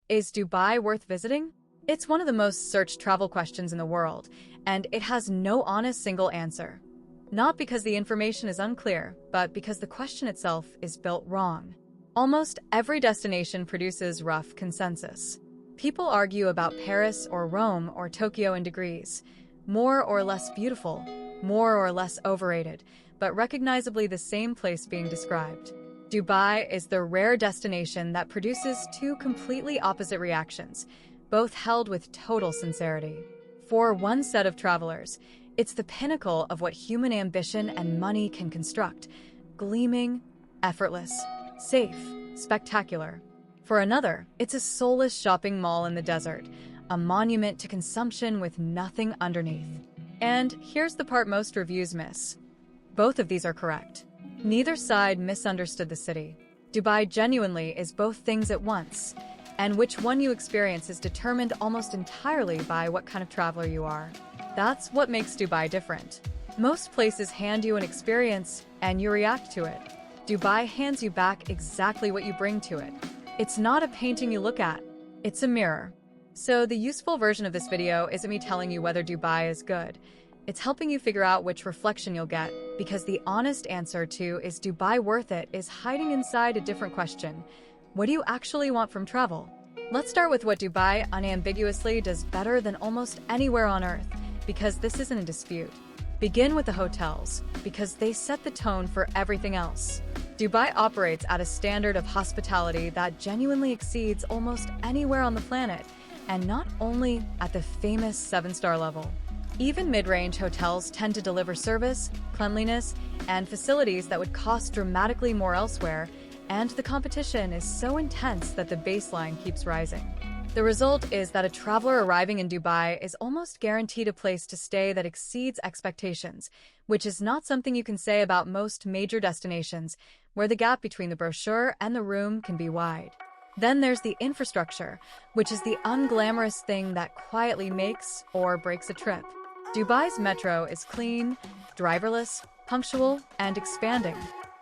Is Dubai worth visiting? It's one of the most searched travel questions in the world, and it has no honest single answer. Not because the information is unclear, but because the question itself is built wrong. Almost every destination produces rough consensus. People argue about Paris or Rome or Tokyo in degrees. More or less beautiful, more or less overrated, but recognizably the same place being described. Dubai is the rare destination that produces two completely opposite reactions, both held with total sincerity. For one set of travelers, it's the pinnacle of what human ambition and money can construct: gleaming, effortless, safe, spectacular. For another, it's a soulless shopping mall in the desert, a monument to consumption with nothing underneath. And here's the part most reviews miss. Both of these are correct. Neither side misunderstood the city. Dubai genuinely is both things at once, and which one you experience is determined almost entirely by what kind of traveler you are. That's what makes Dubai different. Most places hand you an experience, and you react to it. Dubai hands you back exactly what you bring to it. It's not a painting you look at, it's a mirror. So the useful version of this video isn't me telling you whether Dubai is good. It's helping you figure out which reflection you'll get, because the honest answer to "is Dubai worth it" is hiding inside a different question. What do you actually want from travel? Let's start with what Dubai unambiguously does better than almost anywhere on Earth, because this isn't a dispute. Begin with the hotels, because they set the tone for everything else. Dubai operates at a standard of hospitality that genuinely exceeds almost anywhere on the planet, and not only at the famous 7-star level. Even mid-range hotels tend to deliver service, cleanliness, and facilities that would cost dramatically more elsewhere, and the competition is so intense that the baseline keeps rising. The result is that a traveler arriving in Dubai is almost guaranteed a place to stay that exceeds expectations, which is not something you can say about most major destinations, where the gap between the brochure and the room can be wide. Then there's the infrastructure, which is the unglamorous thing that quietly makes or breaks a trip. Dubai's metro is clean, driverless, punctual, and expanding.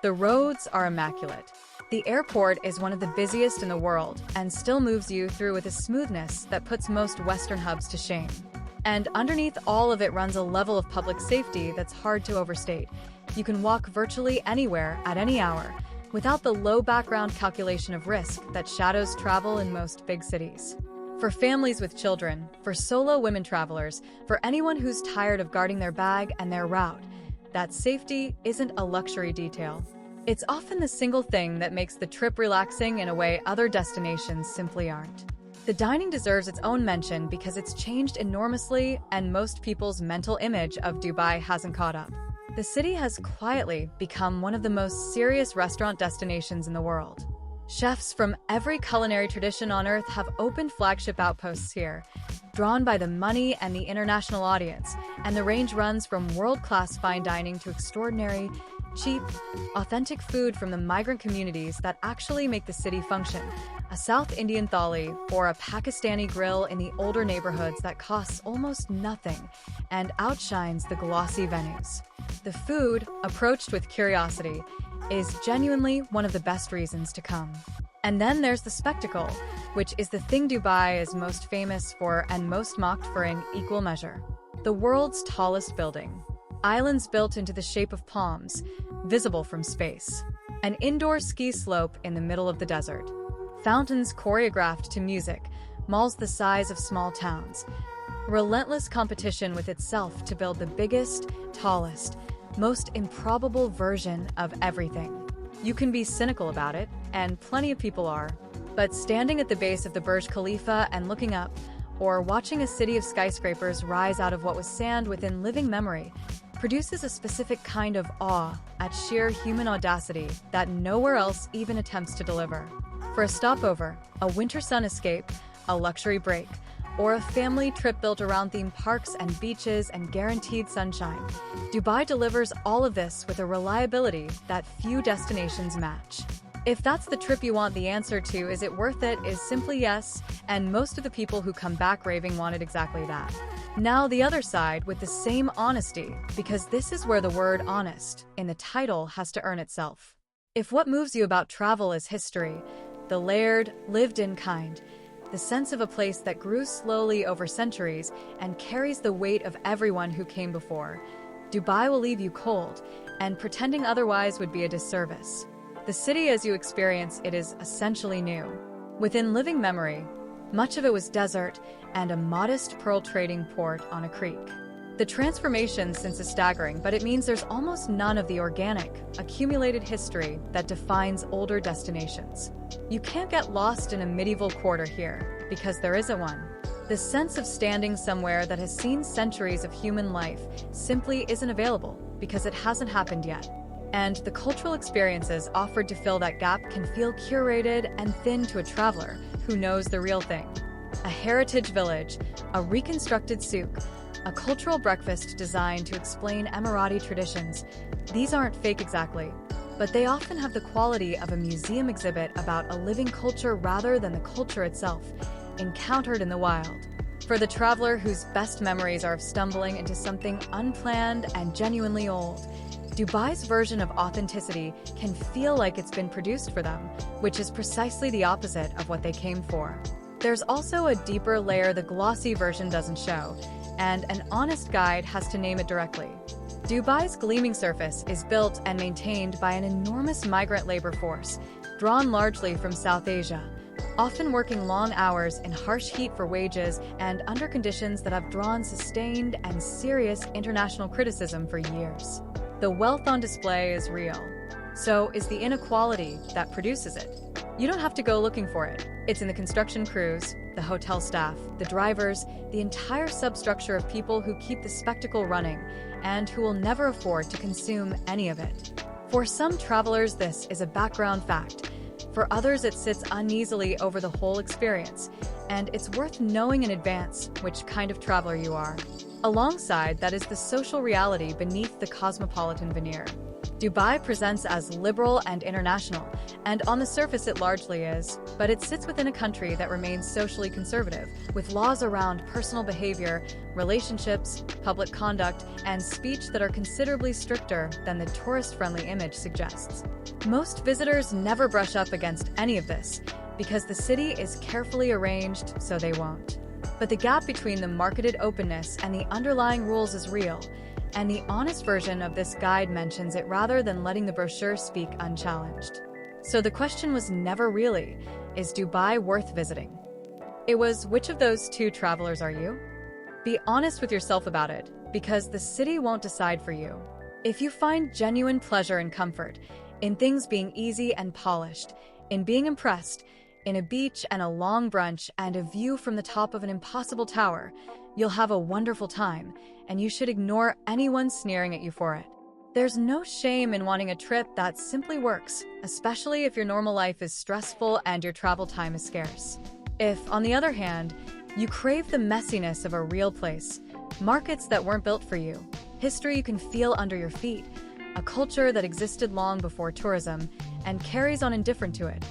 The roads are immaculate. The airport is one of the busiest in the world and still moves you through with a smoothness that puts most Western hubs to shame. And underneath all of it runs a level of public safety that's hard to overstate. You can walk virtually anywhere at any hour, without the low background calculation of risk that shadows travel in most big cities. For families with children, for solo women travelers, for anyone who's tired of guarding their bag and their route, that safety isn't a luxury detail. It's often the single thing that makes the trip relaxing in a way other destinations simply aren't. The dining deserves its own mention because it's changed enormously and most people's mental image of Dubai hasn't caught up. The city has quietly become one of the most serious restaurant destinations in the world. Chefs from every culinary tradition on Earth have opened flagship outposts here, drawn by the money and the international audience, and the range runs from world-class fine dining to extraordinary, cheap, authentic food from the migrant communities that actually make the city function. A South Indian thali or a Pakistani grill in the older neighborhoods that costs almost nothing and outshines the glossy venues. The food, approached with curiosity, is genuinely one of the best reasons to come. And then there's the spectacle, which is the thing Dubai is most famous for and most mocked for in equal measure. The world's tallest building. Islands built into the shape of palms, visible from space. An indoor ski slope in the middle of the desert. Fountains choreographed to music, malls the size of small towns. Relentless competition with itself to build the biggest, tallest, most improbable version of everything. You can be cynical about it, and plenty of people are, but standing at the base of the Burj Khalifa and looking up, or watching a city of skyscrapers rise out of what was sand within living memory, produces a specific kind of awe at sheer human audacity that nowhere else even attempts to deliver. For a stopover, a winter sun escape, a luxury break, or a family trip built around theme parks and beaches and guaranteed sunshine, Dubai delivers all of this with a reliability that few destinations match. If that's the trip you want, the answer to "is it worth it" is simply yes, and most of the people who come back raving wanted exactly that. Now the other side with the same honesty, because this is where the word "honest" in the title has to earn itself. If what moves you about travel is history, the layered, lived-in kind, the sense of a place that grew slowly over centuries and carries the weight of everyone who came before. Dubai will leave you cold, and pretending otherwise would be a disservice. The city as you experience it is essentially new. Within living memory, much of it was desert and a modest pearl trading port on a creek. The transformation since is staggering, but it means there's almost none of the organic, accumulated history that defines older destinations. You can't get lost in a medieval quarter here, because there isn't one. The sense of standing somewhere that has seen centuries of human life simply isn't available, because it hasn't happened yet. And the cultural experiences offered to fill that gap can feel curated and thin to a traveler who knows the real thing. A heritage village, a reconstructed souk, a cultural breakfast designed to explain Emirati traditions. These aren't fake exactly, but they often have the quality of a museum exhibit about a living culture rather than the culture itself, encountered in the wild. For the traveler whose best memories are of stumbling into something unplanned and genuinely old, Dubai's version of authenticity can feel like it's been produced for them, which is precisely the opposite of what they came for. There's also a deeper layer the glossy version doesn't show, and an honest guide has to name it directly. Dubai's gleaming surface is built and maintained by an enormous migrant labor force, drawn largely from South Asia, often working long hours in harsh heat for wages and under conditions that have drawn sustained and serious international criticism for years. The wealth on display is real. So is the inequality that produces it. You don't have to go looking for it. It's in the construction crews, the hotel staff, the drivers, the entire substructure of people who keep the spectacle running and who will never afford to consume any of it. For some travelers, this is a background fact. For others, it sits uneasily over the whole experience, and it's worth knowing in advance which kind of traveler you are. Alongside that is the social reality beneath the cosmopolitan veneer. Dubai presents as liberal and international, and on the surface it largely is, but it sits within a country that remains socially conservative, with laws around personal behavior, relationships, public conduct, and speech that are considerably stricter than the tourist-friendly image suggests. Most visitors never brush up against any of this, because the city is carefully arranged so they won't. But the gap between the marketed openness and the underlying rules is real, and the honest version of this guide mentions it rather than letting the brochure speak unchallenged. So the question was never really, is Dubai worth visiting? It was, which of those two travelers are you? Be honest with yourself about it, because the city won't decide for you. If you find genuine pleasure and comfort in things being easy and polished, in being impressed, in a beach and a long brunch and a view from the top of an impossible tower, you'll have a wonderful time, and you should ignore anyone sneering at you for it. There's no shame in wanting a trip that simply works, especially if your normal life is stressful and your travel time is scarce. If, on the other hand, you crave the messiness of a real place, markets that weren't built for you, history you can feel under your feet, a culture that existed long before tourism and carries on indifferent to it,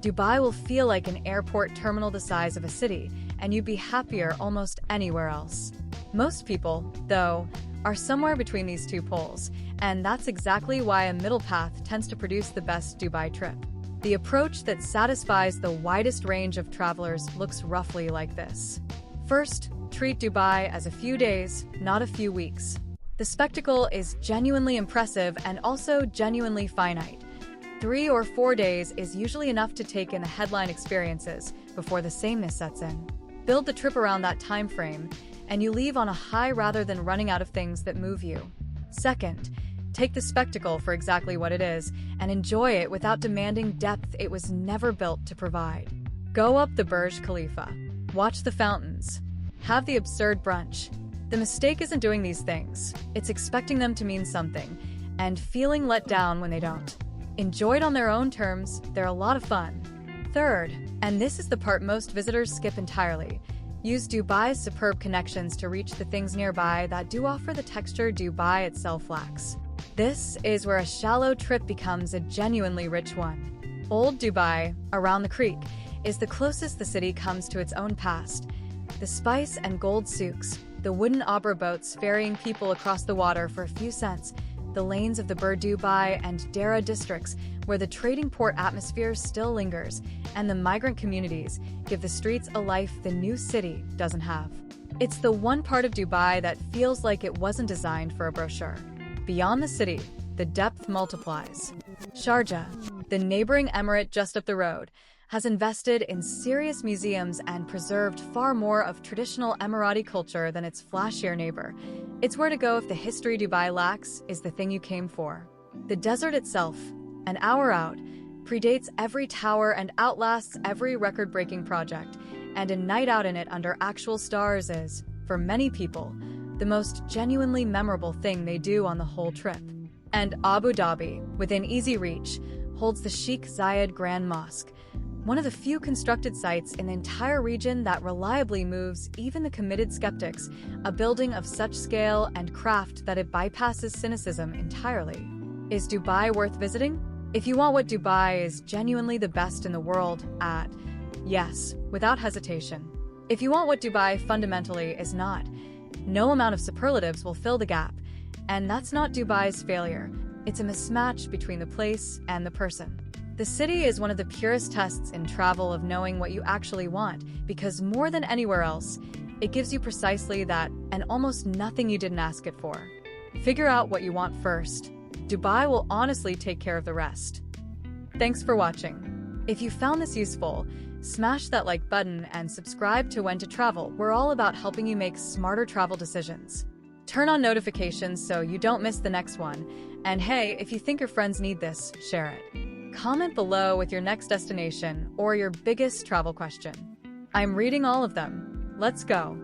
Dubai will feel like an airport terminal the size of a city, and you'd be happier almost anywhere else. Most people, though, are somewhere between these two poles, and that's exactly why a middle path tends to produce the best Dubai trip. The approach that satisfies the widest range of travelers looks roughly like this. First, treat Dubai as a few days, not a few weeks. The spectacle is genuinely impressive and also genuinely finite. 3 or 4 days is usually enough to take in the headline experiences before the sameness sets in. Build the trip around that time frame, and you leave on a high rather than running out of things that move you. Second, take the spectacle for exactly what it is and enjoy it without demanding depth it was never built to provide. Go up the Burj Khalifa, watch the fountains, have the absurd brunch. The mistake isn't doing these things, it's expecting them to mean something and feeling let down when they don't. Enjoyed on their own terms, they're a lot of fun. Third, and this is the part most visitors skip entirely, use Dubai's superb connections to reach the things nearby that do offer the texture Dubai itself lacks. This is where a shallow trip becomes a genuinely rich one. Old Dubai, around the creek, is the closest the city comes to its own past. The spice and gold souks, the wooden abra boats ferrying people across the water for a few cents, the lanes of the Bur Dubai and Dera districts where the trading port atmosphere still lingers, and the migrant communities give the streets a life the new city doesn't have. It's the one part of Dubai that feels like it wasn't designed for a brochure. Beyond the city, the depth multiplies. Sharjah, the neighboring emirate just up the road, has invested in serious museums and preserved far more of traditional Emirati culture than its flashier neighbor. It's where to go if the history Dubai lacks is the thing you came for. The desert itself, an hour out, predates every tower and outlasts every record-breaking project, and a night out in it under actual stars is, for many people, the most genuinely memorable thing they do on the whole trip. And Abu Dhabi, within easy reach, holds the Sheikh Zayed Grand Mosque, one of the few constructed sites in the entire region that reliably moves even the committed skeptics, a building of such scale and craft that it bypasses cynicism entirely. Is Dubai worth visiting? If you want what Dubai is genuinely the best in the world at, yes, without hesitation. If you want what Dubai fundamentally is not, no amount of superlatives will fill the gap. And that's not Dubai's failure. It's a mismatch between the place and the person. The city is one of the purest tests in travel of knowing what you actually want, because more than anywhere else, it gives you precisely that and almost nothing you didn't ask it for. Figure out what you want first. Dubai will honestly take care of the rest. Thanks for watching. If you found this useful, smash that like button and subscribe to When to Travel. We're all about helping you make smarter travel decisions. Turn on notifications so you don't miss the next one. And hey, if you think your friends need this, share it. Comment below with your next destination or your biggest travel question. I'm reading all of them. Let's go.